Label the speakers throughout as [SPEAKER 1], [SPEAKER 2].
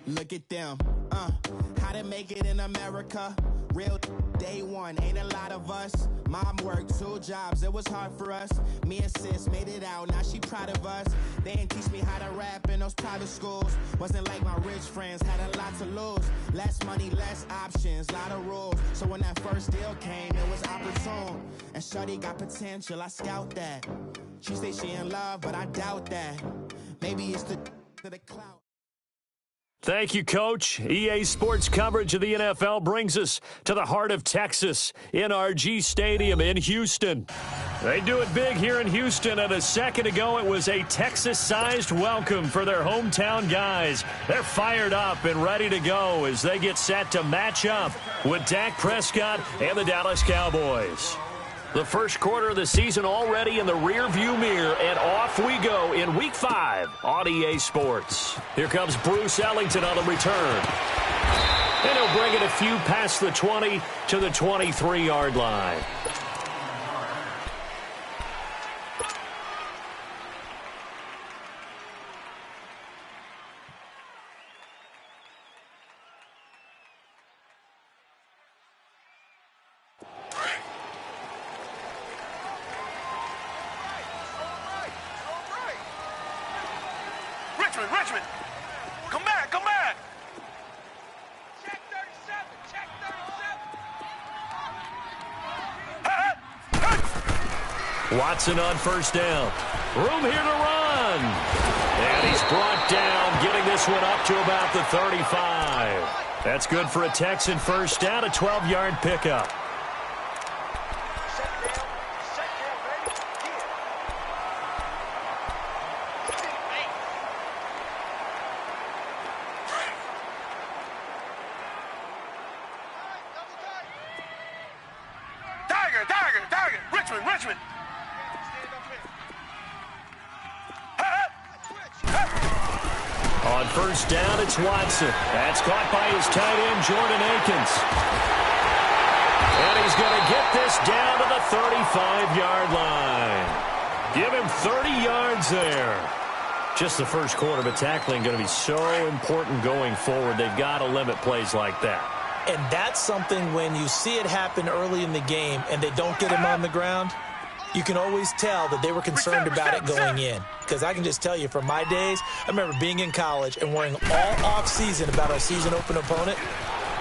[SPEAKER 1] Look at them, how to make it in America. Real day one, ain't a lot of us. Mom worked 2 jobs, it was hard for us. Me and sis made it out, now she proud of us. They didn't teach me how to rap in those private schools. Wasn't like my rich friends, had a lot to lose. Less money, less options, lot of rules. So when that first deal came, it was opportune. And shorty got potential, I scout that. She say she in love, but I doubt that. Maybe it's the clout.
[SPEAKER 2] Thank you, Coach. EA Sports coverage of the NFL brings us to the heart of Texas, NRG Stadium in Houston. They do it big here in Houston, and a second ago it was a Texas-sized welcome for their hometown guys. They're fired up and ready to go as they get set to match up with Dak Prescott and the Dallas Cowboys. The first quarter of the season already in the rearview mirror, and off we go in Week 5 on EA Sports. Here comes Bruce Ellington on the return. And he'll bring it a few past the 20 to the 23-yard line.
[SPEAKER 3] Richmond, come back. Check 37.
[SPEAKER 2] Watson on first down. Room here to run. And he's brought down, getting this one up to about the 35. That's good for a Texan first down, a 12-yard pickup.
[SPEAKER 3] Richmond.
[SPEAKER 2] On first down, it's Watson. That's caught by his tight end, Jordan Akins. And he's going to get this down to the 35-yard line. Give him 30 yards there. Just the first quarter, but tackling going to be so important going forward. They've got to limit plays like that.
[SPEAKER 4] And that's something when you see it happen early in the game and they don't get him on the ground, you can always tell that they were concerned about it going in. Because I can just tell you from my days, I remember being in college and worrying all off-season about our season open opponent,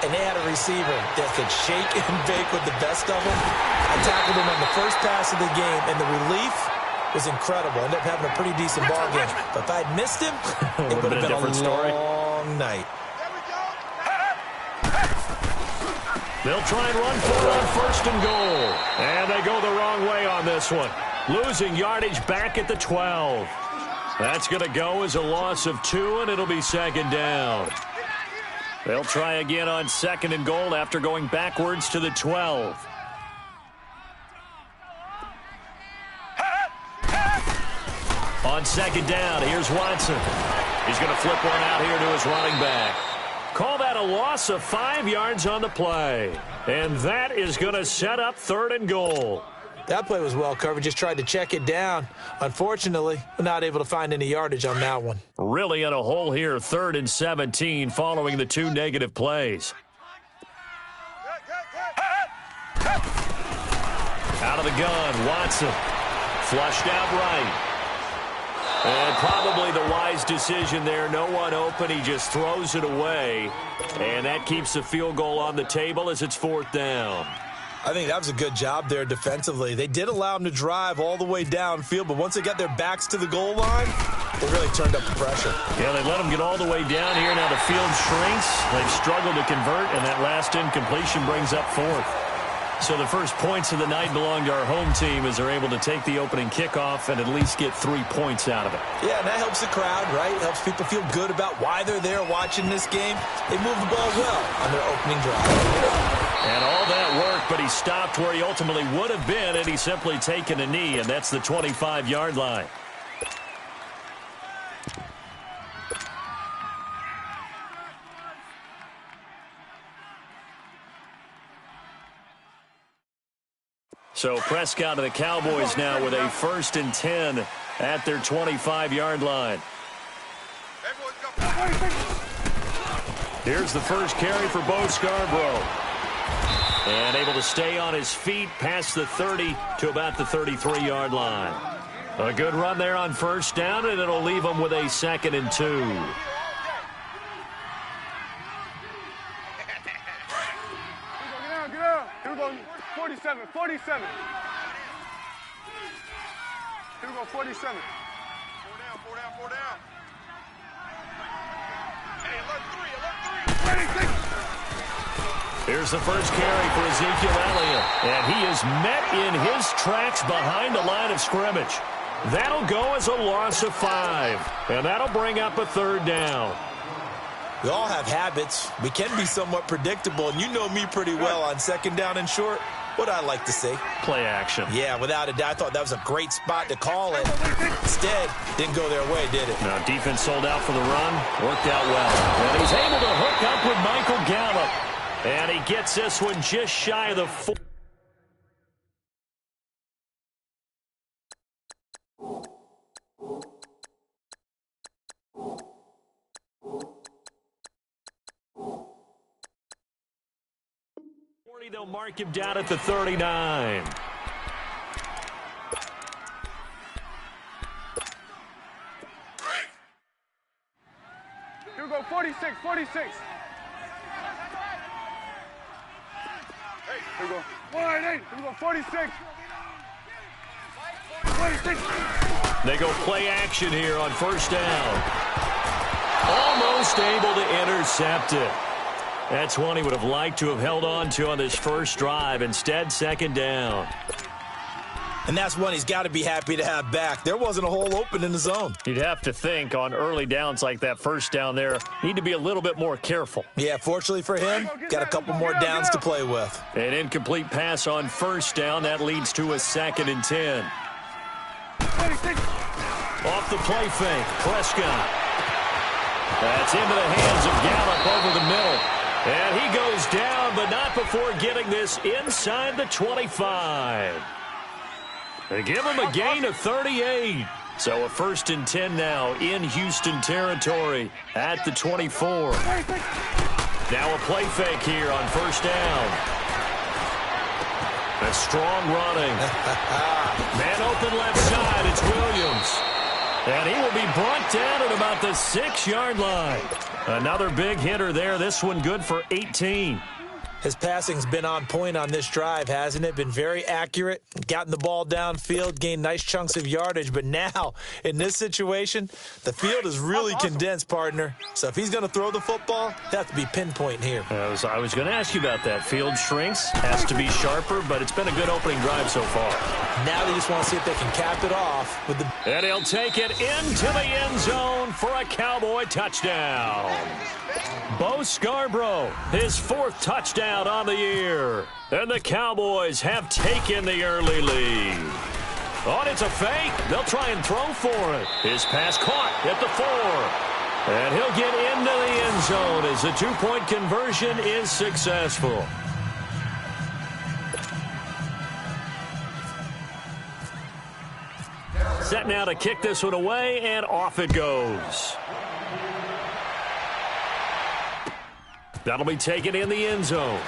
[SPEAKER 4] and they had a receiver that could shake and bake with the best of them. I tackled him on the first pass of the game, and the relief was incredible. Ended up having a pretty decent ball game. But if I'd missed him, it would have been a long night.
[SPEAKER 2] They'll try and run for it on first and goal. And they go the wrong way on this one. Losing yardage back at the 12. That's going to go as a loss of 2, and it'll be second down. They'll try again on second and goal after going backwards to the 12. On second down, here's Watson. He's going to flip one out here to his running back. Call that a loss of 5 yards on the play. And that is going to set up third and goal.
[SPEAKER 4] That play was well covered. Just tried to check it down. Unfortunately, we're not able to find any yardage on that one.
[SPEAKER 2] Really in a hole here, 3rd and 17 following the 2 negative plays. Out of the gun, Watson. Flushed out right. And probably the wise decision there. No one open. He just throws it away. And that keeps the field goal on the table as it's 4th down.
[SPEAKER 4] I think that was a good job there defensively. They did allow them to drive all the way downfield, but once they got their backs to the goal line, they really turned up the pressure.
[SPEAKER 2] Yeah, they let them get all the way down here. Now the field shrinks. They've struggled to convert, and that last incompletion brings up 4th. So the first points of the night belong to our home team as they're able to take the opening kickoff and at least get 3 points out of it.
[SPEAKER 4] Yeah, and that helps the crowd, right? It helps people feel good about why they're there watching this game. They move the ball well on their opening drive.
[SPEAKER 2] And all that worked, but he stopped where he ultimately would have been, and he's simply taken a knee, and that's the 25-yard line. So Prescott and the Cowboys now with a 1st and 10 at their 25-yard line. Here's the first carry for Bo Scarborough. And able to stay on his feet past the 30 to about the 33-yard line. A good run there on first down, and it'll leave him with a 2nd and 2.
[SPEAKER 3] Get out. Here we go. 47. Here we go, 47. Four down. Hey, alert 3.
[SPEAKER 2] Here's the first carry for Ezekiel Elliott. And he is met in his tracks behind the line of scrimmage. That'll go as a loss of 5. And that'll bring up a 3rd down.
[SPEAKER 4] We all have habits. We can be somewhat predictable, and you know me pretty well on 2nd down and short. What I like to say?
[SPEAKER 2] Play action.
[SPEAKER 4] Yeah, without a doubt. I thought that was a great spot to call it. Instead, didn't go their way, did it?
[SPEAKER 2] Now, defense sold out for the run. Worked out well. And he's able to hook up with Michael Gallup. And he gets this one just shy of the 4. They'll mark him down at the 39.
[SPEAKER 3] Here we go, 46. Hey, here we go. 198. Here we go, 46. 46.
[SPEAKER 2] They go play action here on first down. Almost able to intercept it. That's one he would have liked to have held on to on this first drive. Instead, 2nd down.
[SPEAKER 4] And that's one he's got to be happy to have back. There wasn't a hole open in the zone.
[SPEAKER 2] You'd have to think on early downs like that first down there, need to be a little bit more careful.
[SPEAKER 4] Yeah, fortunately for him, got a couple more downs to play with.
[SPEAKER 2] An incomplete pass on first down. That leads to a 2nd and 10. Off the play fake, Prescott. That's into the hands of Gallup over the middle. And he goes down, but not before getting this inside the 25. They give him a gain of 38. So a 1st and 10 now in Houston territory at the 24. Now a play fake here on first down. A strong running. Man open left side, it's Williams. And he will be brought down at about the 6-yard line. Another big hitter there. This one good for 18.
[SPEAKER 4] His passing's been on point on this drive, hasn't it? Been very accurate, gotten the ball downfield, gained nice chunks of yardage. But now, in this situation, the field is really condensed, partner. So if he's going to throw the football, he'll have to be pinpoint here.
[SPEAKER 2] I was going to ask you about that. Field shrinks, has to be sharper, but it's been a good opening drive so far.
[SPEAKER 4] Now they just want to see if they can cap it off with the...
[SPEAKER 2] And he'll take it into the end zone for a Cowboy touchdown. Bo Scarborough, his 4th touchdown on the year. And the Cowboys have taken the early lead. Oh, it's a fake. They'll try and throw for it. His pass caught at the 4. And he'll get into the end zone as the 2-point conversion is successful. Set now to kick this one away, and off it goes. That'll be taken in the end zone.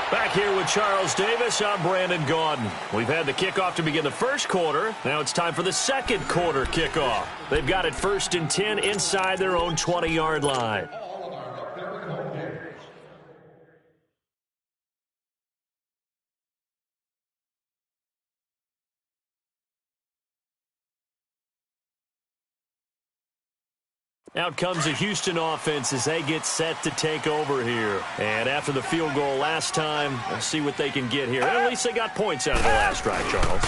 [SPEAKER 2] Back here with Charles Davis, I'm Brandon Gaudin. We've had the kickoff to begin the first quarter. Now it's time for the second quarter kickoff. They've got it 1st and 10 inside their own 20-yard line. Out comes the Houston offense as they get set to take over here. And after the field goal last time, we'll see what they can get here. And at least they got points out of the last drive, Charles.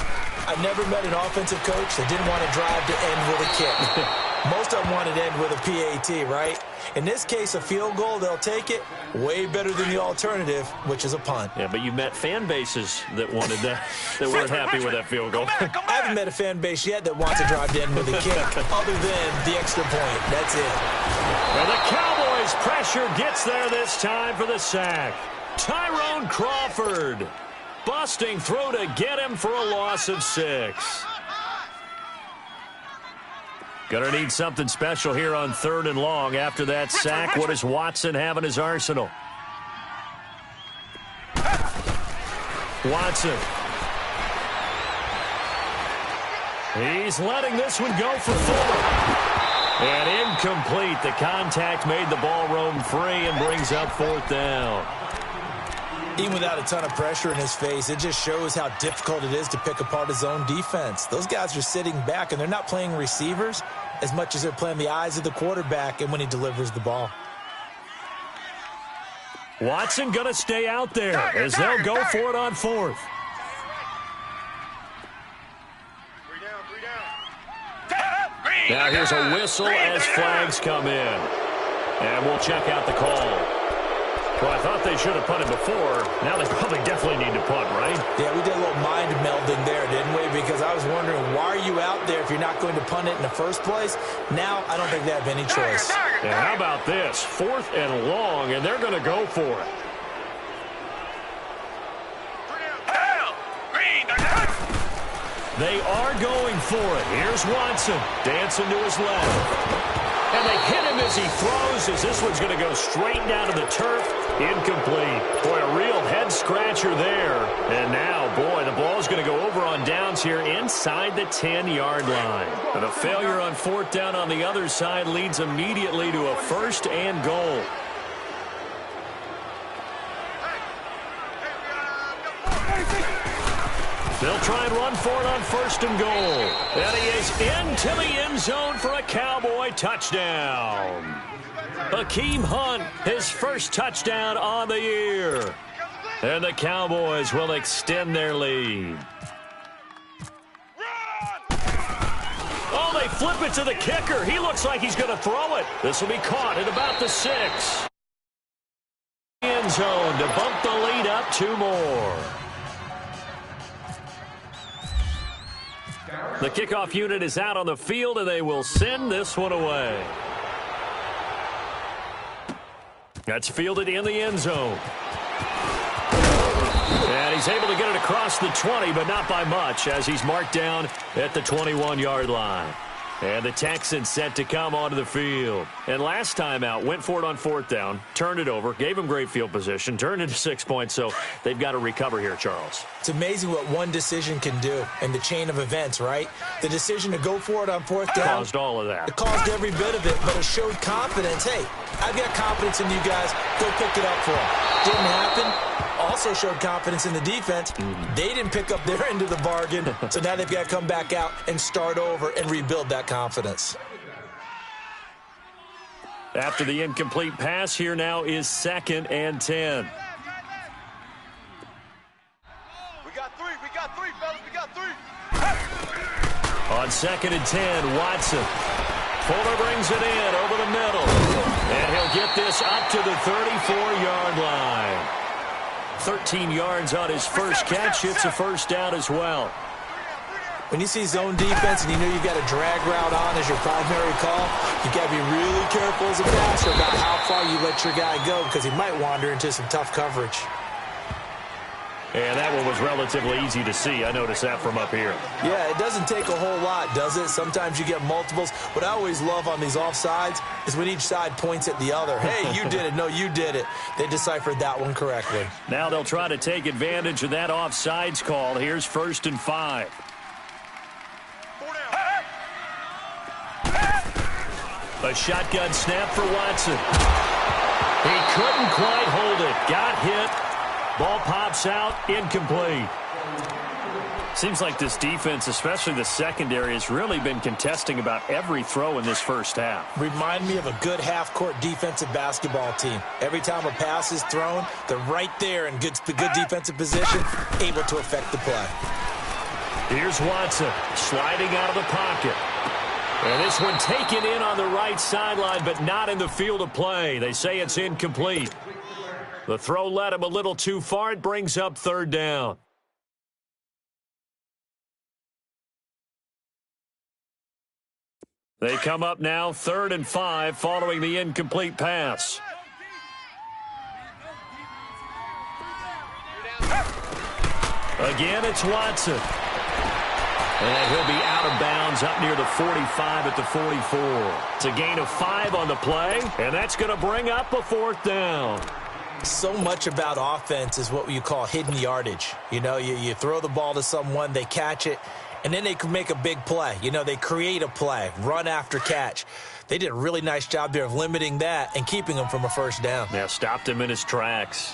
[SPEAKER 4] I've never met an offensive coach that didn't want to drive to end with a kick. Most of them wanted to end with a PAT, right? In this case, a field goal, they'll take it. Way better than the alternative, which is a punt.
[SPEAKER 2] Yeah, but you've met fan bases that wanted that, that weren't happy with that field goal.
[SPEAKER 4] I haven't met a fan base yet that wants to drive to end with a kick, other than the extra point. That's it.
[SPEAKER 2] Well, the Cowboys' pressure gets there this time for the sack. Tyrone Crawford busting through to get him for a loss of 6. Gonna need something special here on 3rd and long. After that sack, what does Watson have in his arsenal? Watson. He's letting this one go for 4. And incomplete. The contact made the ball roam free and brings up 4th down.
[SPEAKER 4] Even without a ton of pressure in his face, it just shows how difficult it is to pick apart his own defense. Those guys are sitting back, and they're not playing receivers as much as they're playing the eyes of the quarterback and when he delivers the ball.
[SPEAKER 2] Watson going to stay out there as they'll go for it on 4th. Now here's a whistle as flags come in. And we'll check out the call. Well, I thought they should have punted before. Now they probably definitely need to punt, right?
[SPEAKER 4] Yeah, we did a little mind melding there, didn't we? Because I was wondering, why are you out there if you're not going to punt it in the first place? Now, I don't think they have any choice.
[SPEAKER 2] And how about this? 4th and long, and they're going to go for it. They are going for it. Here's Watson dancing to his left. And they hit him as he throws, as this one's going to go straight down to the turf. Incomplete. Boy, a real head-scratcher there. And now, boy, the ball's going to go over on downs here inside the 10-yard line. And a failure on 4th down on the other side leads immediately to a 1st and goal. They'll try and run for it on 1st and goal. And he is into the end zone for a Cowboy touchdown. Hakeem Hunt, his first touchdown on the year. And the Cowboys will extend their lead. Oh, they flip it to the kicker. He looks like he's going to throw it. This will be caught at about the 6. End zone to bump the lead up 2 more. The kickoff unit is out on the field, and they will send this one away. That's fielded in the end zone. And he's able to get it across the 20, but not by much, as he's marked down at the 21-yard line. And the Texans set to come onto the field. And last time out, went for it on 4th down, turned it over, gave him great field position, turned into 6 points, so they've got to recover here, Charles.
[SPEAKER 4] It's amazing what one decision can do in the chain of events, right? The decision to go for it on 4th down.
[SPEAKER 2] Caused all of that.
[SPEAKER 4] It caused every bit of it, but it showed confidence. Hey, I've got confidence in you guys. Go pick it up for them. Didn't happen. Also showed confidence in the defense. They didn't pick up their end of the bargain, so now they've got to come back out and start over and rebuild that confidence.
[SPEAKER 2] After the incomplete pass, here now is 2nd and 10.
[SPEAKER 3] We got 3, fellas, we got 3.
[SPEAKER 2] On 2nd and 10, Watson. Fuller brings it in over the middle. And he'll get this up to the 34-yard line. 13 yards on his first catch. It's a 1st down as well.
[SPEAKER 4] When you see zone defense and you know you've got a drag route on as your primary call, you've got to be really careful as a passer about how far you let your guy go, because he might wander into some tough coverage.
[SPEAKER 2] And that one was relatively easy to see. I noticed that from up here.
[SPEAKER 4] Yeah, it doesn't take a whole lot, does it? Sometimes you get multiples. What I always love on these offsides is when each side points at the other. Hey, you did it. No, you did it. They deciphered that one correctly.
[SPEAKER 2] Now they'll try to take advantage of that offsides call. Here's 1st and 5. A shotgun snap for Watson. He couldn't quite hold it. Got hit. Ball pops out, incomplete. Seems like this defense, especially the secondary, has really been contesting about every throw in this first half.
[SPEAKER 4] Remind me of a good half-court defensive basketball team. Every time a pass is thrown, they're right there in good defensive position, able to affect the play.
[SPEAKER 2] Here's Watson sliding out of the pocket. And this one taken in on the right sideline, but not in the field of play. They say it's incomplete. The throw led him a little too far. It brings up 3rd down. They come up now 3rd and 5 following the incomplete pass. Again, it's Watson. And he'll be out of bounds up near the 45 at the 44. It's a gain of 5 on the play, and that's going to bring up a 4th down.
[SPEAKER 4] So much about offense is what you call hidden yardage. You know, you throw the ball to someone, they catch it, and then they can make a big play. You know, they create a play, run after catch. They did a really nice job there of limiting that and keeping him from a 1st down.
[SPEAKER 2] Yeah, stopped him in his tracks.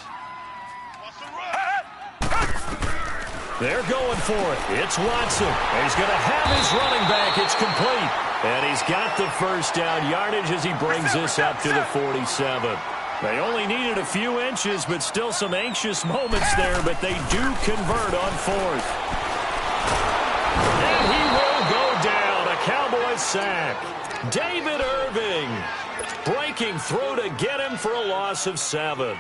[SPEAKER 2] They're going for it. It's Watson. And he's going to have his running back. It's complete. And he's got the 1st down yardage as he brings this up to the 47. They only needed a few inches, but still some anxious moments there, but they do convert on 4th. And he will go down. A Cowboys sack. David Irving breaking through to get him for a loss of 7.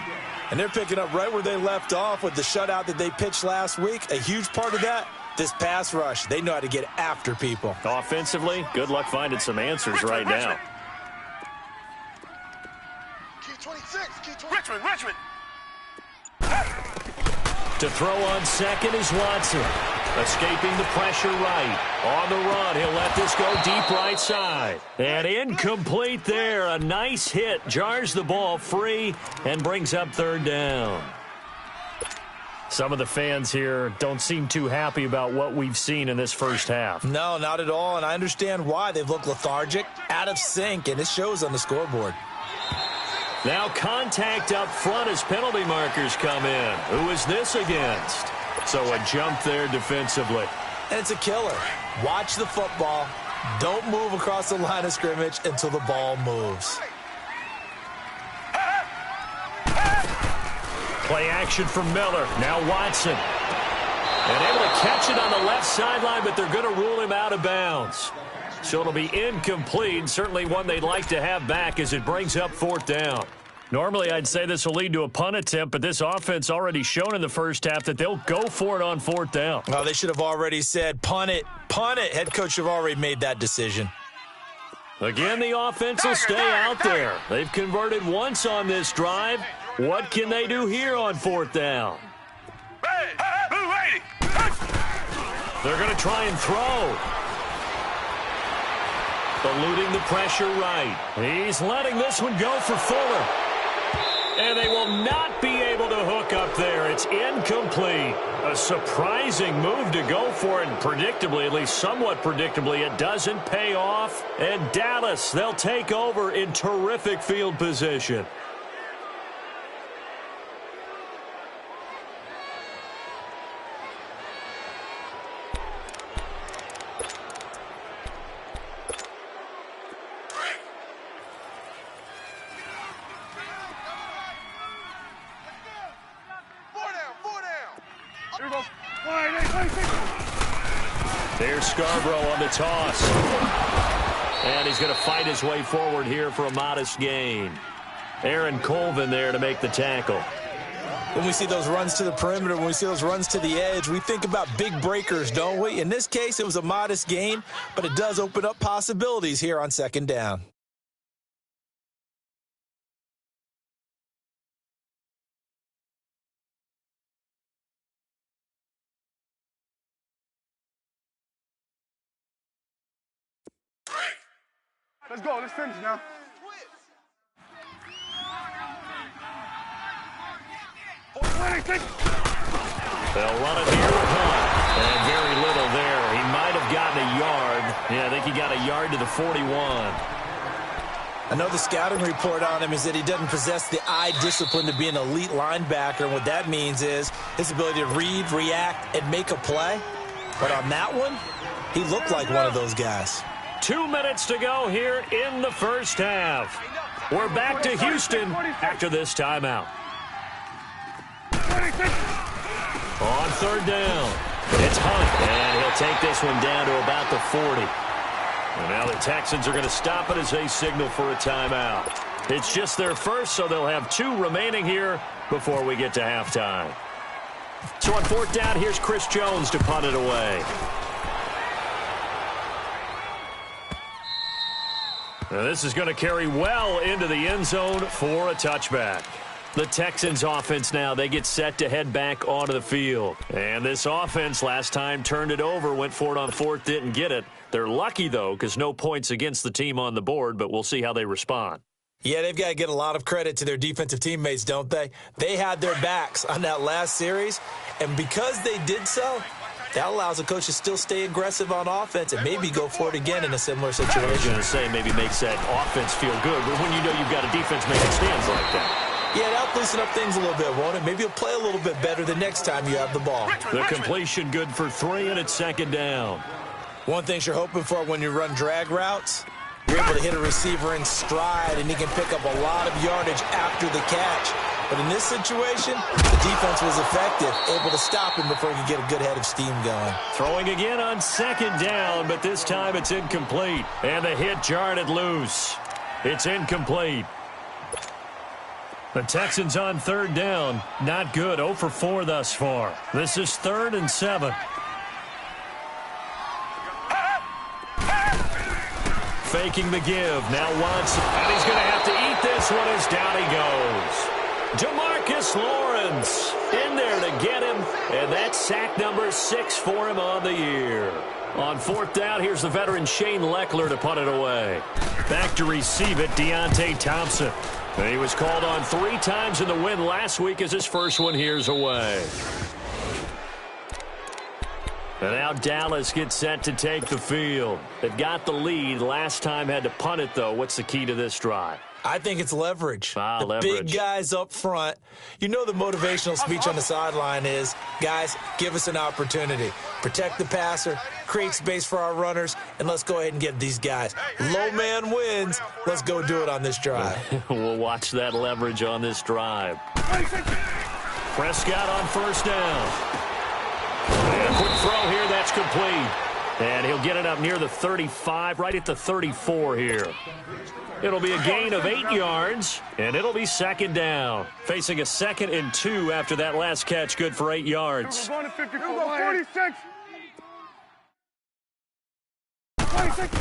[SPEAKER 4] And they're picking up right where they left off with the shutout that they pitched last week. A huge part of that, this pass rush. They know how to get after people.
[SPEAKER 2] Offensively, good luck finding some answers right now.
[SPEAKER 3] Key 26, key 26. Richmond.
[SPEAKER 2] To throw on 2nd is Watson. Escaping the pressure right. On the run, he'll let this go deep right side. And incomplete there. A nice hit. Jars the ball free and brings up 3rd down. Some of the fans here don't seem too happy about what we've seen in this first half.
[SPEAKER 4] No, not at all, and I understand why. They've looked lethargic, out of sync, and it shows on the scoreboard.
[SPEAKER 2] Now contact up front as penalty markers come in. Who is this against? So a jump there defensively.
[SPEAKER 4] And it's a killer. Watch the football. Don't move across the line of scrimmage until the ball moves.
[SPEAKER 2] Play action from Miller. Now Watson. And able to catch it on the left sideline, but they're going to rule him out of bounds. So it'll be incomplete, certainly one they'd like to have back as it brings up 4th down. Normally, I'd say this will lead to a punt attempt, but this offense already shown in the first half that they'll go for it on 4th down.
[SPEAKER 4] Well, they should have already said, punt it, punt it. Head coach should have already made that decision.
[SPEAKER 2] Again, the offense will stay out there. They've converted once on this drive. What can they do here on 4th down? They're going to try and throw. Eluding the pressure right. He's letting this one go for Fuller. And they will not be able to hook up there. It's incomplete. A surprising move to go for it. And predictably, at least somewhat predictably, it doesn't pay off. And Dallas, they'll take over in terrific field position. There's Scarborough on the toss. And he's going to fight his way forward here for a modest gain. Aaron Colvin there to make the tackle.
[SPEAKER 4] When we see those runs to the perimeter, when we see those runs to the edge, we think about big breakers, don't we? In this case, it was a modest gain, but it does open up possibilities here on 2nd down.
[SPEAKER 3] Let's go. Let's finish now.
[SPEAKER 2] They'll run it here with Hunt. And very little there. He might have gotten a yard. Yeah, I think he got a yard to the 41.
[SPEAKER 4] I know the scouting report on him is that he doesn't possess the eye discipline to be an elite linebacker. And what that means is his ability to read, react, and make a play. But on that one, he looked like one of those guys.
[SPEAKER 2] 2 minutes to go here in the first half. We're back to Houston after this timeout. On 3rd down, it's Hunt, and he'll take this one down to about the 40. And now the Texans are going to stop it as they signal for a timeout. It's just their first, so they'll have 2 remaining here before we get to halftime. So on 4th down, here's Chris Jones to punt it away. Now this is going to carry well into the end zone for a touchback. The Texans offense now, they get set to head back onto the field. And this offense last time turned it over, went for it on fourth, didn't get it. They're lucky, though, because no points against the team on the board, but we'll see how they respond.
[SPEAKER 4] Yeah, they've got to get a lot of credit to their defensive teammates, don't they? They had their backs on that last series, and because they did so, that allows the coach to still stay aggressive on offense and maybe go for it again in a similar situation.
[SPEAKER 2] I was going to say maybe makes that offense feel good, but when you know you've got a defense making stands like that.
[SPEAKER 4] Yeah, that'll loosen up things a little bit, won't it? Maybe you'll play a little bit better the next time you have the ball.
[SPEAKER 2] The completion good for 3, and it's second down.
[SPEAKER 4] One thing you're hoping for when you run drag routes, you're able to hit a receiver in stride, and he can pick up a lot of yardage after the catch. But in this situation, the defense was effective, able to stop him before he could get a good head of steam going.
[SPEAKER 2] Throwing again on second down, but this time it's incomplete. And the hit jarred it loose. It's incomplete. The Texans on third down. Not good. 0 for 4 thus far. This is 3rd and 7. Faking the give. Now wants, and he's going to have to eat this one as down he goes. DeMarcus Lawrence in there to get him, and that's sack number 6 for him on the year. On fourth down, here's the veteran Shane Leckler to punt it away. Back to receive it, Deontay Thompson. And he was called on 3 times in the win last week as his first one here's away. And now Dallas gets set to take the field. They've got the lead. Last time had to punt it, though. What's the key to this drive?
[SPEAKER 4] I think it's leverage.
[SPEAKER 2] Leverage.
[SPEAKER 4] Big guys up front. You know the motivational speech on the sideline is, guys, give us an opportunity. Protect the passer, create space for our runners, and let's go ahead and get these guys. Low man wins. Let's go do it on this drive.
[SPEAKER 2] We'll watch that leverage on this drive. Prescott on first down. And a quick throw here, that's complete. And he'll get it up near the 35, right at the 34 here. It'll be a gain of 8 yards, and it'll be second down. Facing a 2nd and 2 after that last catch, good for 8 yards.
[SPEAKER 3] We're going to 54. We're going 46. 26.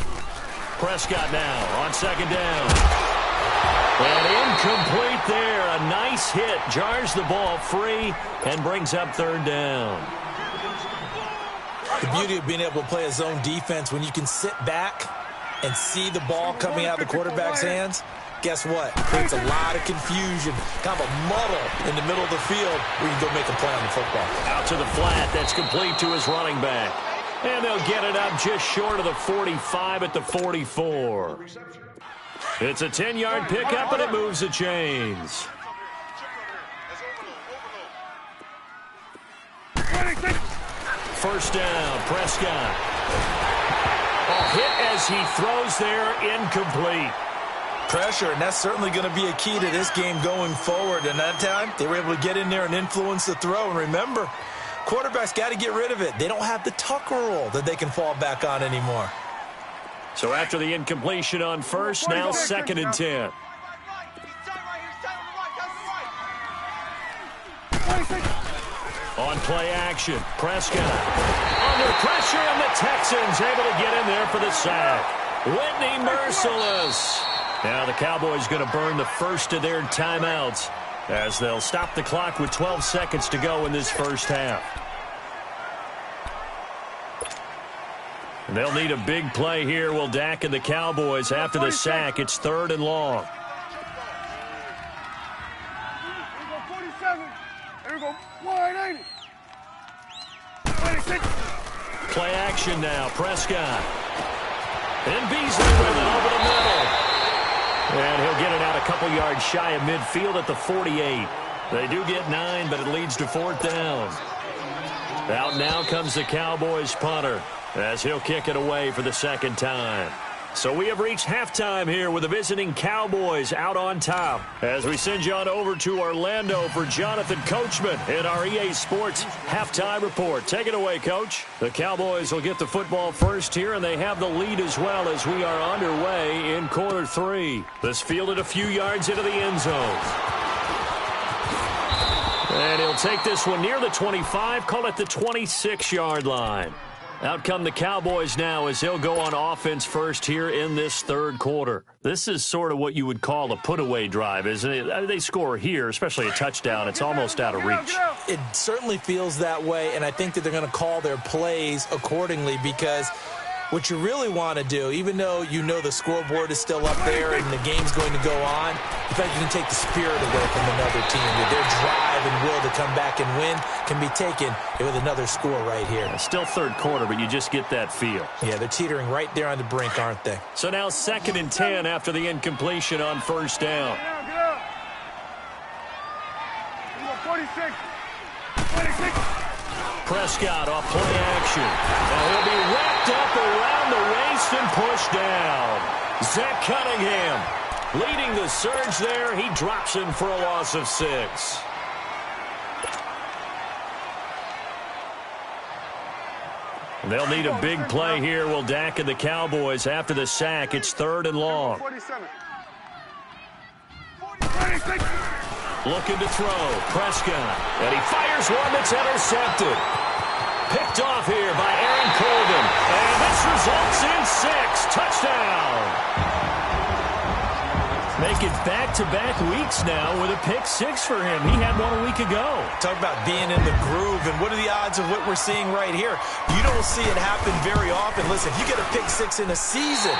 [SPEAKER 2] Prescott now on second down. And incomplete there. A nice hit. Jars the ball free and brings up third down.
[SPEAKER 4] The beauty of being able to play a zone defense when you can sit back and see the ball coming out of the quarterback's hands, guess what? Creates a lot of confusion, kind of a muddle in the middle of the field where you can go make a play on the football.
[SPEAKER 2] Out to the flat. That's complete to his running back. And they'll get it up just short of the 45 at the 44. It's a 10-yard pickup, and it moves the chains. First down, Prescott. A hit as he throws there, incomplete.
[SPEAKER 4] Pressure, and that's certainly going to be a key to this game going forward. And that time, they were able to get in there and influence the throw. And remember, quarterbacks got to get rid of it. They don't have the tuck rule that they can fall back on anymore.
[SPEAKER 2] So after the incompletion on first, now 2nd and 10. On play action, Prescott under pressure, and the Texans able to get in there for the sack. Whitney merciless. Now the Cowboys going to burn the first of their timeouts as they'll stop the clock with 12 seconds to go in this first half. And they'll need a big play here. Will Dak and the Cowboys after the sack. It's 3rd and long.
[SPEAKER 3] Here we go. 180.
[SPEAKER 2] Play action now. Prescott. And Beasley with it over the middle. And he'll get it out a couple yards shy of midfield at the 48. They do get 9, but it leads to 4th down. Out now comes the Cowboys punter as he'll kick it away for the 2nd time. So we have reached halftime here with the visiting Cowboys out on top. As we send you on over to Orlando for Jonathan Coachman in our EA Sports halftime report. Take it away, Coach. The Cowboys will get the football first here, and they have the lead as well as we are underway in quarter 3. This fielded a few yards into the end zone. And he'll take this one near the 25, call it the 26-yard line. Out come the Cowboys now as he'll go on offense first here in this third quarter. This is sort of what you would call a put-away drive, isn't it? They score here, especially a touchdown. It's almost out of reach.
[SPEAKER 4] It certainly feels that way, and I think that they're going to call their plays accordingly because what you really want to do, even though you know the scoreboard is still up there and the game's going to go on, in fact, you can take the spirit away from another team. With their drive and will to come back and win can be taken with another score right here.
[SPEAKER 2] Still third quarter, but you just get that feel.
[SPEAKER 4] Yeah, they're teetering right there on the brink, aren't they?
[SPEAKER 2] So now 2nd and 10 after the incompletion on first down.
[SPEAKER 3] Get out. 46. 26.
[SPEAKER 2] Prescott off play action. Now he'll be wrapped up around the waist and pushed down. Zach Cunningham leading the surge there. He drops him for a loss of 6. They'll need a big play here. Will Dak and the Cowboys after the sack. It's 3rd and long.
[SPEAKER 3] 47. 46.
[SPEAKER 2] Looking to throw. Prescott. And he fires one that's intercepted. Picked off here by Aaron Colvin. And this results in 6. Touchdown. Make it back-to-back weeks now with a pick 6 for him. He had one a week ago.
[SPEAKER 4] Talk about being in the groove, and what are the odds of what we're seeing right here? You don't see it happen very often. Listen, if you get a pick 6 in a season,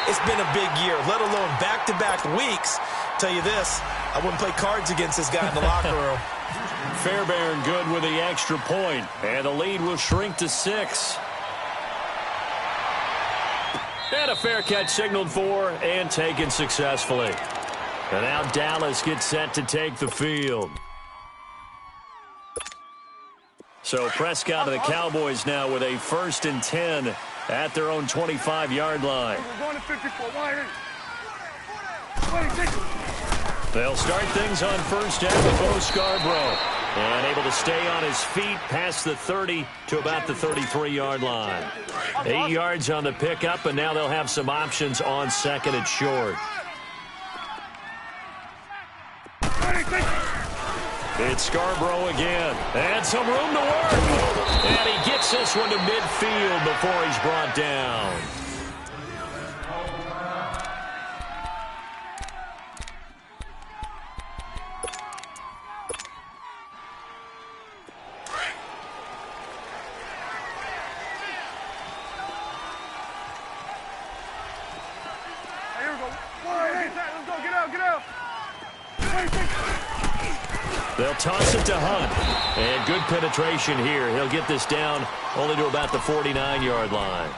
[SPEAKER 4] it's been a big year, let alone back-to-back weeks. Tell you this, I wouldn't play cards against this guy in the locker room.
[SPEAKER 2] Fairbairn good with the extra point, and the lead will shrink to 6. And a fair catch signaled for and taken successfully. And now Dallas gets set to take the field. So Prescott and the Cowboys now with a 1st and 10 at their own 25-yard line.
[SPEAKER 3] We're going to 54. Wide in. 26.
[SPEAKER 2] They'll start things on first down with Bo Scarborough. And able to stay on his feet past the 30 to about the 33-yard line. 8 yards on the pickup, and now they'll have some options on 2nd and short.
[SPEAKER 3] 26.
[SPEAKER 2] It's Scarborough again. And some room to work. And he gets this one to midfield before he's brought down. They'll toss it to Hunt. And good penetration here. He'll get this down only to about the 49-yard line.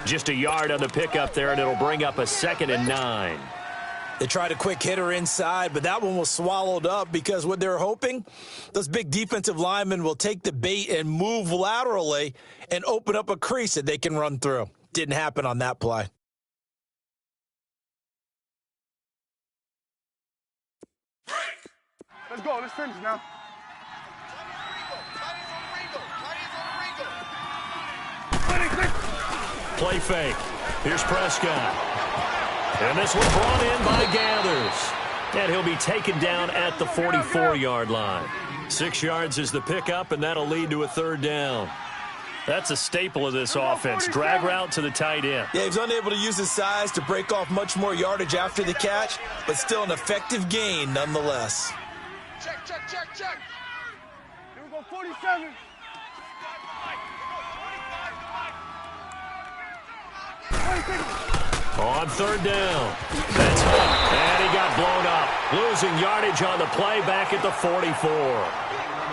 [SPEAKER 2] Just a yard on the pickup there, and it'll bring up a 2nd and 9.
[SPEAKER 4] They tried a quick hitter inside, but that one was swallowed up because what they're hoping, those big defensive linemen will take the bait and move laterally and open up a crease that they can run through. Didn't happen on that play.
[SPEAKER 3] Let's go. Let's finish now.
[SPEAKER 2] Play fake. Here's Prescott. And this one brought in by Gathers. And he'll be taken down at the 44-yard line. 6 yards is the pickup, and that'll lead to a 3rd down. That's a staple of this offense. Drag route to the tight end.
[SPEAKER 4] Yeah, he was unable to use his size to break off much more yardage after the catch, but still an effective gain nonetheless.
[SPEAKER 3] Check. Here we go, 47.
[SPEAKER 2] On 3rd down. That's Hunt. And he got blown up. Losing yardage on the play back at the 44.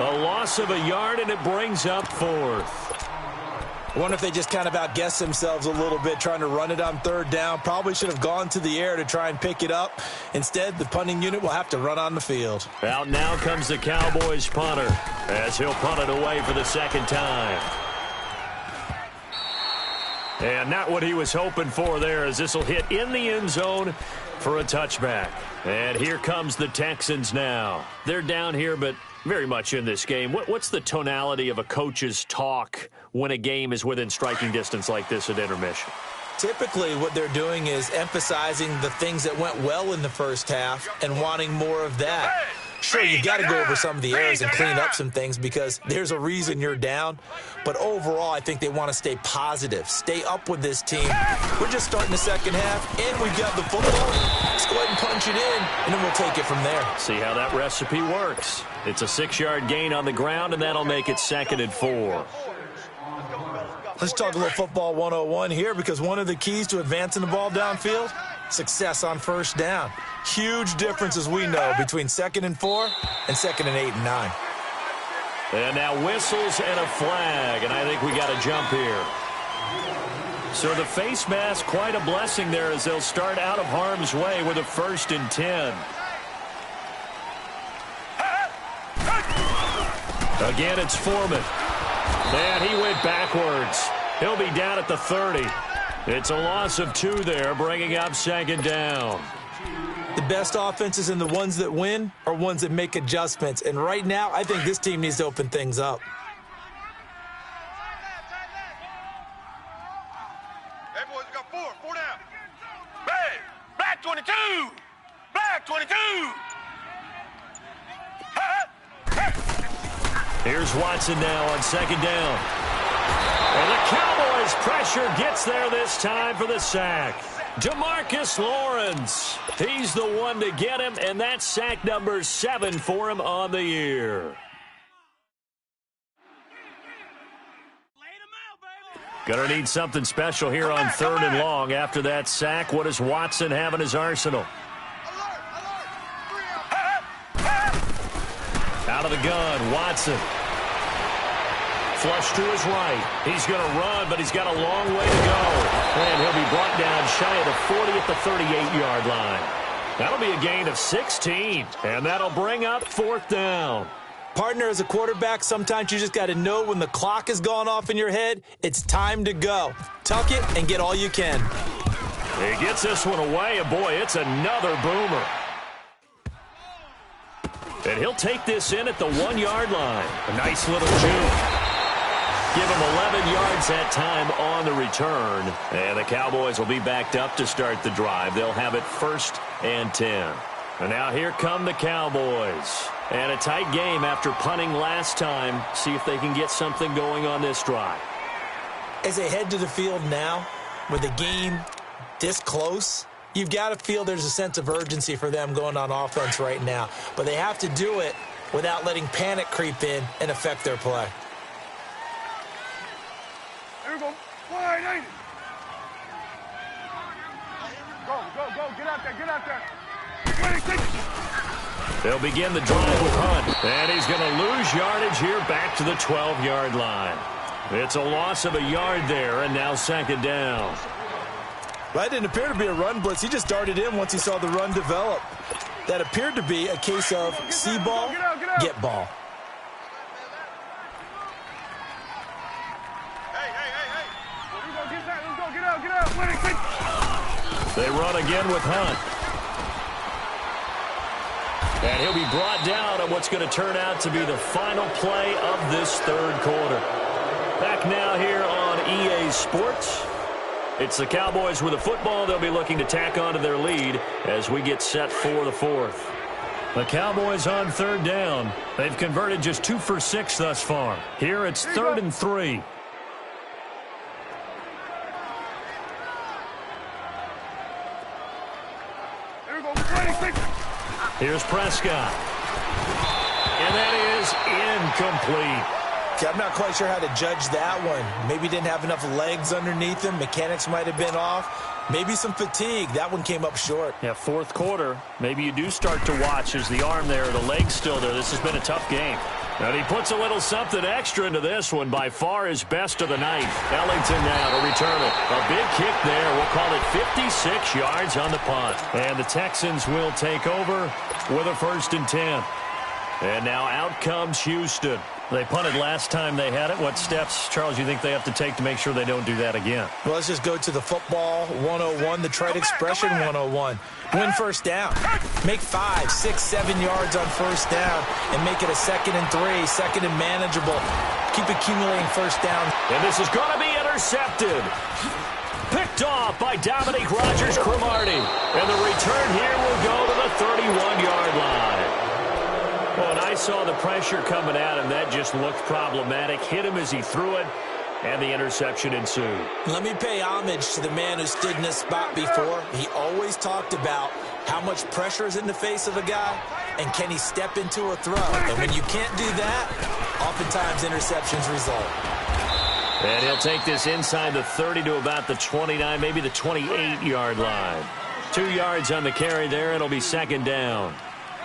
[SPEAKER 2] A loss of a yard, and it brings up 4th.
[SPEAKER 4] I wonder if they just kind of outguessed themselves a little bit trying to run it on 3rd down. Probably should have gone to the air to try and pick it up. Instead, the punting unit will have to run on the field.
[SPEAKER 2] Out now comes the Cowboys punter as he'll punt it away for the 2nd time. And not what he was hoping for there, as this will hit in the end zone for a touchback. And here comes the Texans now. They're down here, but very much in this game. What's the tonality of a coach's talk when a game is within striking distance like this at intermission?
[SPEAKER 4] Typically, what they're doing is emphasizing the things that went well in the first half and wanting more of that. Sure, you got to go over some of the errors and clean up some things because there's a reason you're down. But overall, I think they want to stay positive, stay up with this team. We're just starting the second half, and we've got the football. Let's go ahead and punch it in, and then we'll take it from there.
[SPEAKER 2] See how that recipe works. It's a 6-yard gain on the ground, and that'll make it 2nd and 4.
[SPEAKER 4] Let's talk a little football 101 here because one of the keys to advancing the ball downfield, success on first down. Huge difference, as we know, between 2nd and 4 and 2nd and 8 and 9.
[SPEAKER 2] And now whistles and a flag, and I think we got a jump here. So the face mask, quite a blessing there as they'll start out of harm's way with a 1st and 10. Again, it's Foreman. And he went backwards. He'll be down at the 30. It's a loss of 2 there, bringing up 2nd down.
[SPEAKER 4] The best offenses and the ones that win are ones that make adjustments. And right now, I think this team needs to open things up.
[SPEAKER 3] Hey, boys, we got 4 down. Red, black 22. Black 22.
[SPEAKER 2] Here's Watson now on 2nd down. And the Cowboys' pressure gets there this time for the sack. DeMarcus Lawrence. He's the one to get him, and that's sack number 7 for him on the year. Gonna need something special here on 3rd and long. After that sack, what does Watson have in his arsenal? Out of the gun, Watson. Flush to his right. He's going to run, but he's got a long way to go. And he'll be brought down shy of the 40 at the 38-yard line. That'll be a gain of 16, and that'll bring up 4th down.
[SPEAKER 4] Partner, as a quarterback, sometimes you just got to know when the clock has gone off in your head, it's time to go. Tuck it and get all you can.
[SPEAKER 2] He gets this one away, and boy, it's another boomer. And he'll take this in at the 1-yard line. A nice little juke. Give him 11 yards that time on the return. And the Cowboys will be backed up to start the drive. They'll have it 1st and 10. And now here come the Cowboys. And a tight game after punting last time. See if they can get something going on this drive.
[SPEAKER 4] As they head to the field now, with the game this close, you've got to feel there's a sense of urgency for them going on offense right now. But they have to do it without letting panic creep in and affect their play.
[SPEAKER 3] Here we go. Wide 80. Go. Get out there.
[SPEAKER 2] They'll begin the drive with Hunt. And he's going to lose yardage here back to the 12-yard line. It's a loss of a yard there, and now 2nd down.
[SPEAKER 4] That didn't appear to be a run blitz. He just darted in once he saw the run develop. That appeared to be a case of see ball, get ball.
[SPEAKER 2] They run again with Hunt. And he'll be brought down on what's going to turn out to be the final play of this 3rd quarter. Back now here on EA Sports. It's the Cowboys with the football. They'll be looking to tack on to their lead as we get set for the 4th. The Cowboys on 3rd down. They've converted just 2 for 6 thus far. Here it's 3rd and 3. Here's Prescott. And that is incomplete.
[SPEAKER 4] Okay, I'm not quite sure how to judge that one. Maybe didn't have enough legs underneath him. Mechanics might have been off. Maybe some fatigue. That one came up short.
[SPEAKER 2] Yeah, 4th quarter. Maybe you do start to watch as the arm there, the leg's still there. This has been a tough game. And he puts a little something extra into this one. By far his best of the night. Ellington now to return it. A big kick there. We'll call it 56 yards on the punt. And the Texans will take over with a 1st and 10. And now out comes Houston. They punted last time they had it. What steps, Charles, you think they have to take to make sure they don't do that again?
[SPEAKER 4] Well, let's just go to the football 101, the trade expression 101. Win 1st down. Make 5, 6, 7 yards on 1st down and make it a 2nd and 3, 2nd and manageable. Keep accumulating 1st down.
[SPEAKER 2] And this is going to be intercepted. Picked off by Dominique Rodgers-Cromartie. And the return here will go to the 31-yard line. saw the pressure coming at him. That just looked problematic. Hit him as he threw it, and the interception ensued.
[SPEAKER 4] Let me pay homage to the man who stood in this spot before. He always talked about how much pressure is in the face of a guy, and can he step into a throw? And when you can't do that, oftentimes interceptions result.
[SPEAKER 2] And he'll take this inside the 30 to about the 29, maybe the 28-yard line. 2 yards on the carry there. It'll be second down.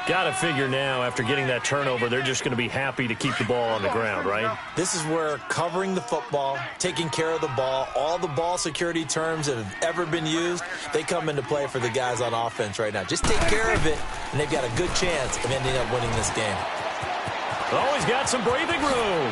[SPEAKER 2] Got to figure now, after getting that turnover, they're just going to be happy to keep the ball on the ground, right?
[SPEAKER 4] This is where covering the football, taking care of the ball, all the ball security terms that have ever been used, they come into play for the guys on offense right now. Just take care of it, and they've got a good chance of ending up winning this game.
[SPEAKER 2] Oh, he's got some breathing room.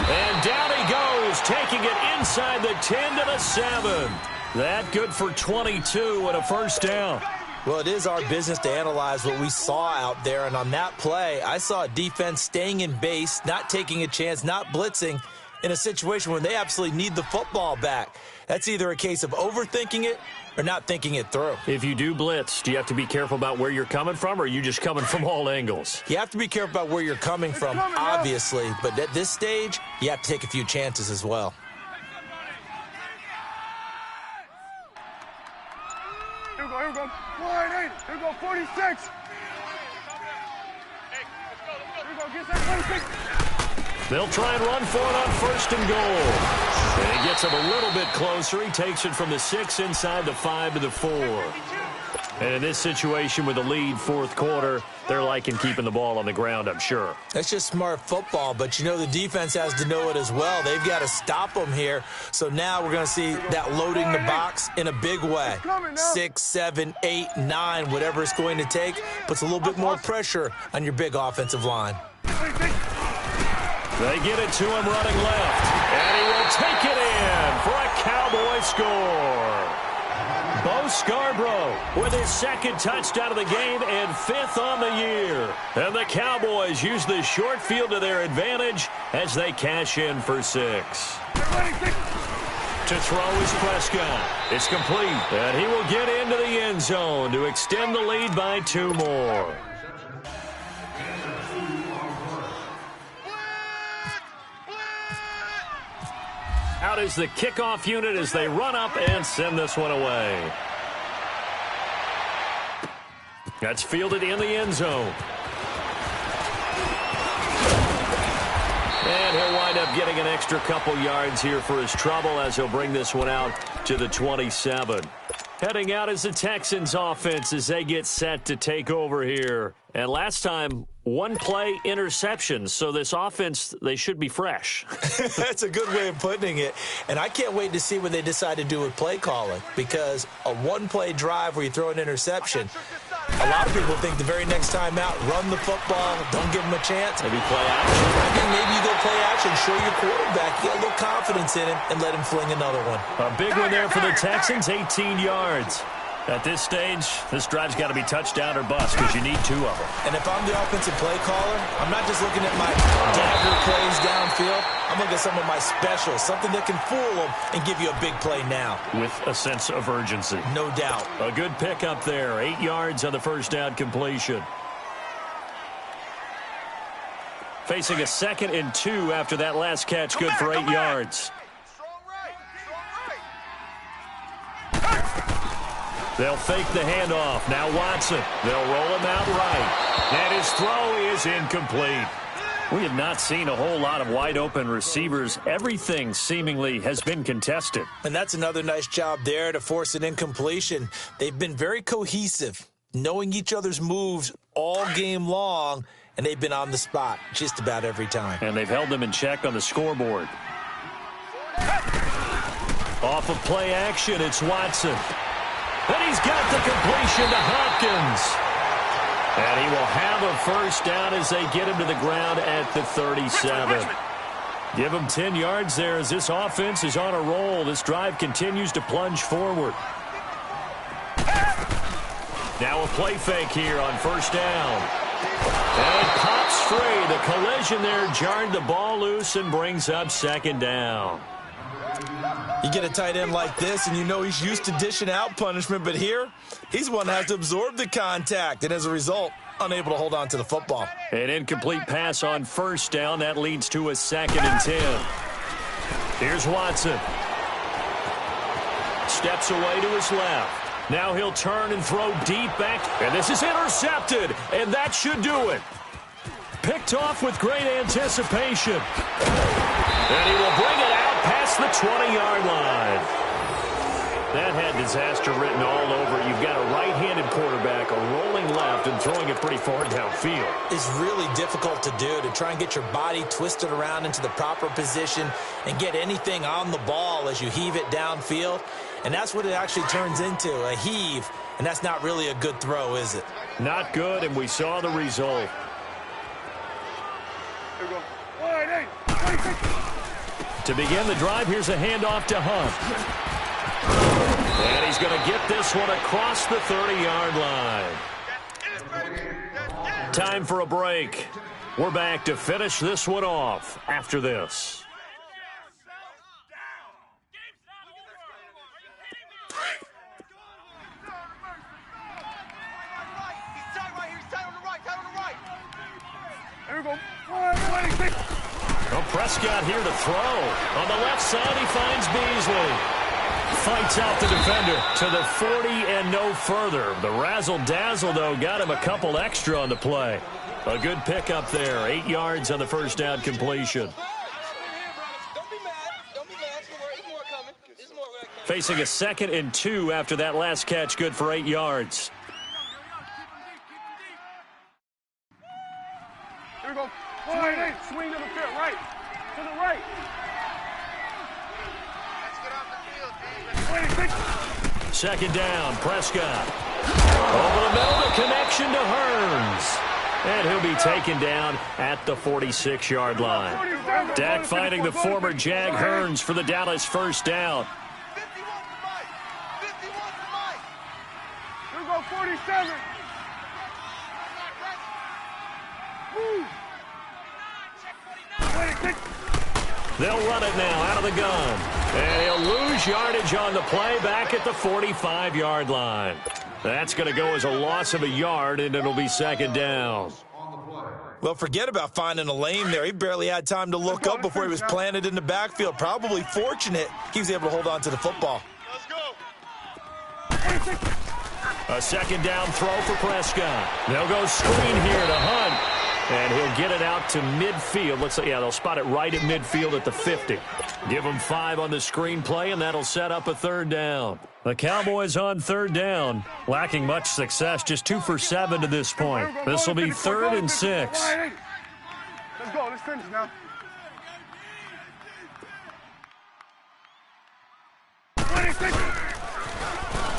[SPEAKER 2] And down he goes, taking it inside the 10 to the 7. That good for 22 and a first down.
[SPEAKER 4] Well, it is our business to analyze what we saw out there, and on that play, I saw a defense staying in base, not taking a chance, not blitzing in a situation where they absolutely need the football back. That's either a case of overthinking it or not thinking it through.
[SPEAKER 2] If you do blitz, do you have to be careful about where you're coming from, or are you just coming from all angles?
[SPEAKER 4] You have to be careful about where you're coming from, obviously, but at this stage, you have to take a few chances as well.
[SPEAKER 3] Here we go. 180. Here we go, 46. Hey, here we go, get that 46.
[SPEAKER 2] They'll try and run for it on first and goal. And he gets him a little bit closer. He takes it from the 6 inside the 5 to the 4. And in this situation with the lead fourth quarter, they're liking keeping the ball on the ground, I'm sure.
[SPEAKER 4] That's just smart football, but you know the defense has to know it as well. They've got to stop them here. So now we're going to see that loading the box in a big way. 6, 7, 8, 9, whatever it's going to take, puts a little bit more pressure on your big offensive line.
[SPEAKER 2] They get it to him running left, and he will take it in for a Cowboy score. Bo Scarborough with his second touchdown of the game and 5th on the year. And the Cowboys use the short field to their advantage as they cash in for 6. To throw is Prescott. It's complete, and he will get into the end zone to extend the lead by 2 more. Out is the kickoff unit as they run up and send this one away. That's fielded in the end zone. And he'll wind up getting an extra couple yards here for his trouble as he'll bring this one out to the 27. Heading out is the Texans offense as they get set to take over here. And last time, 1-play interceptions. So this offense, they should be fresh.
[SPEAKER 4] That's a good way of putting it. And I can't wait to see what they decide to do with play calling, because a 1-play drive where you throw an interception, a lot of people think the very next time out, run the football, don't give them a chance.
[SPEAKER 2] Maybe play action.
[SPEAKER 4] I think maybe you go play action, show your quarterback, get a little confidence in him, and let him fling another one.
[SPEAKER 2] A big one there for the Texans, 18 yards. At this stage, this drive's got to be touchdown or bust because you need 2 of them.
[SPEAKER 4] And if I'm the offensive play caller, I'm not just looking at my dagger plays downfield. I'm looking at some of my specials, something that can fool them and give you a big play now.
[SPEAKER 2] With a sense of urgency.
[SPEAKER 4] No doubt.
[SPEAKER 2] A good pickup there. 8 yards on the first down completion. Facing a 2nd and 2 after that last catch, good for 8 yards. They'll fake the handoff. Now Watson. They'll roll him out right. And his throw is incomplete. We have not seen a whole lot of wide-open receivers. Everything seemingly has been contested.
[SPEAKER 4] And that's another nice job there to force an incompletion. They've been very cohesive, knowing each other's moves all game long, and they've been on the spot just about every time.
[SPEAKER 2] And they've held them in check on the scoreboard. Off of play action, it's Watson. And he's got the completion to Hopkins. And he will have a first down as they get him to the ground at the 37. Give him 10 yards there as this offense is on a roll. This drive continues to plunge forward. Now a play fake here on first down. And it pops free. The collision there jarred the ball loose and brings up 2nd down.
[SPEAKER 4] You get a tight end like this, and you know he's used to dishing out punishment, but here, he's one that has to absorb the contact, and as a result, unable to hold on to the football.
[SPEAKER 2] An incomplete pass on first down. That leads to a 2nd and 10. Here's Watson. Steps away to his left. Now he'll turn and throw deep back. And this is intercepted. And that should do it. Picked off with great anticipation. And he will bring it out past the 20-yard line. That had disaster written all over it. You've got a right-handed quarterback, a rolling left, and throwing it pretty far downfield.
[SPEAKER 4] It's really difficult to do, to try and get your body twisted around into the proper position and get anything on the ball as you heave it downfield. And that's what it actually turns into, a heave. And that's not really a good throw, is it?
[SPEAKER 2] Not good, and we saw the result.
[SPEAKER 3] Here we go.
[SPEAKER 2] To begin the drive, here's a handoff to Hunt. And he's going to get this one across the 30-yard line. Time for a break. We're back to finish this one off after this.
[SPEAKER 3] Here we go.
[SPEAKER 2] Well, Prescott here to throw. On the left side, he finds Beasley. Fights out the defender to the 40 and no further. The razzle-dazzle, though, got him a couple extra on the play. A good pickup there. 8 yards on the first down completion. Facing a 2nd and 2 after that last catch, good for 8 yards.
[SPEAKER 3] Here we go. Swing to the field, right. To the right.
[SPEAKER 2] Second down, Prescott. Over the middle, the connection to Hearns. And he'll be taken down at the 46-yard line. Dak finding the former Jag Hearns for the Dallas first down.
[SPEAKER 3] 51 for Mike. Here we go, 47. Woo.
[SPEAKER 2] They'll run it now out of the gun. And he'll lose yardage on the play back at the 45-yard line. That's going to go as a loss of a yard, and it'll be second down.
[SPEAKER 4] Well, forget about finding a lane there. He barely had time to look up before he was planted in the backfield. Probably fortunate he was able to hold on to the football.
[SPEAKER 3] Let's go.
[SPEAKER 2] A second down throw for Prescott. They'll go screen here to Hunt. And he'll get it out to midfield. They'll spot it right at midfield at the 50. Give him 5 on the screen play, and that'll set up a third down. The Cowboys on third down, lacking much success, just 2 for 7 to this point. This will be 3rd and 6.
[SPEAKER 3] Let's go. Let's finish now.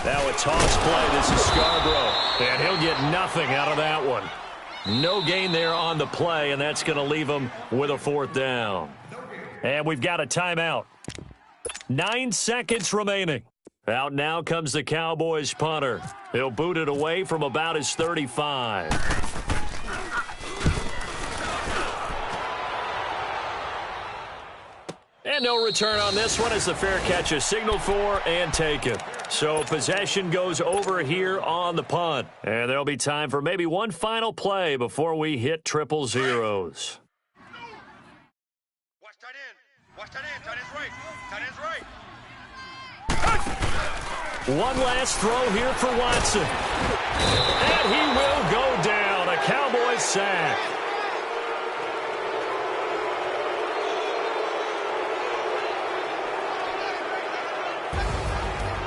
[SPEAKER 2] Now a toss play. This is Scarborough. And he'll get nothing out of that one. No gain there on the play, and that's going to leave him with a 4th down. And we've got a timeout. 9 seconds remaining. Out now comes the Cowboys punter. He'll boot it away from about his 35. And no return on this one as the fair catch is signaled for and taken. So possession goes over here on the punt. And there'll be time for maybe one final play before we hit triple zeros.
[SPEAKER 3] Watch tight end. Watch tight end. Tight end's right. Tight end's right.
[SPEAKER 2] One last throw here for Watson. And he will go down. A Cowboys sack.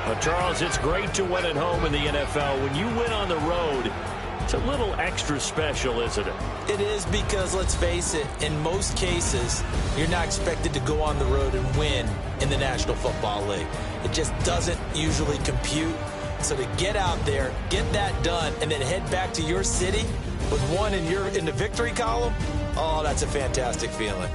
[SPEAKER 2] But Charles, it's great to win at home in the NFL. When you win on the road, it's a little extra special, isn't it?
[SPEAKER 4] It is, because, let's face it, in most cases, you're not expected to go on the road and win in the National Football League. It just doesn't usually compute. So to get out there, get that done, and then head back to your city with one in the victory column, oh, that's a fantastic feeling.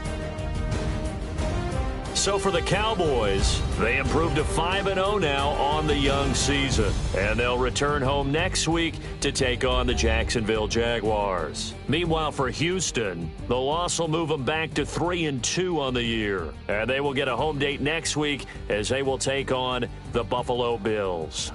[SPEAKER 2] So for the Cowboys, they improved to 5-0 now on the young season. And they'll return home next week to take on the Jacksonville Jaguars. Meanwhile, for Houston, the loss will move them back to 3-2 on the year. And they will get a home date next week as they will take on the Buffalo Bills.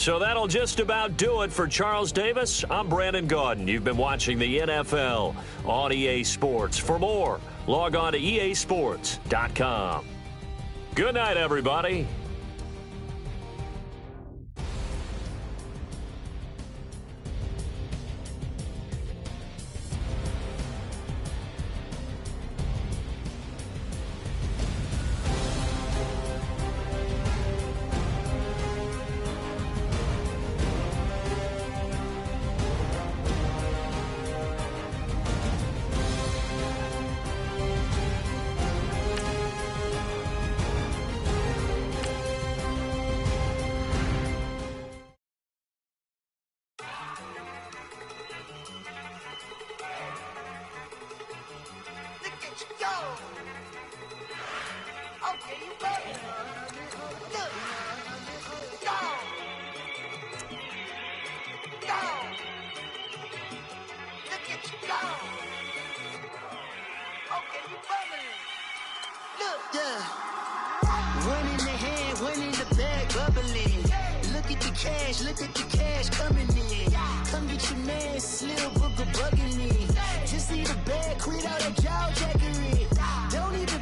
[SPEAKER 2] So that'll just about do it for Charles Davis. I'm Brandon Gaudin. You've been watching the NFL on EA Sports. For more, log on to easports.com. Good night, everybody.
[SPEAKER 1] Look at the cash coming in. Come get your man, Slim Booker bugging me. Just need a bag, quit all that jaw jackery. Don't even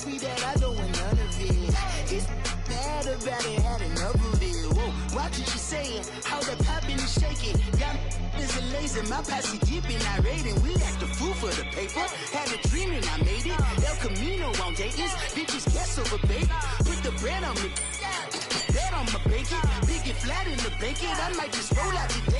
[SPEAKER 1] be that, I don't want none of it. It's bad about it, had enough of it. Whoa, watch what you saying, how that poppin' and shaking. Got is a laser, my posse dipping, I raiding. We act the fool for the paper. Had a dream and I made it. El Camino on Dayton's, bitches guess over baby. Put the bread on me. Bet on my bacon, big and flat in the bacon. I might just roll out the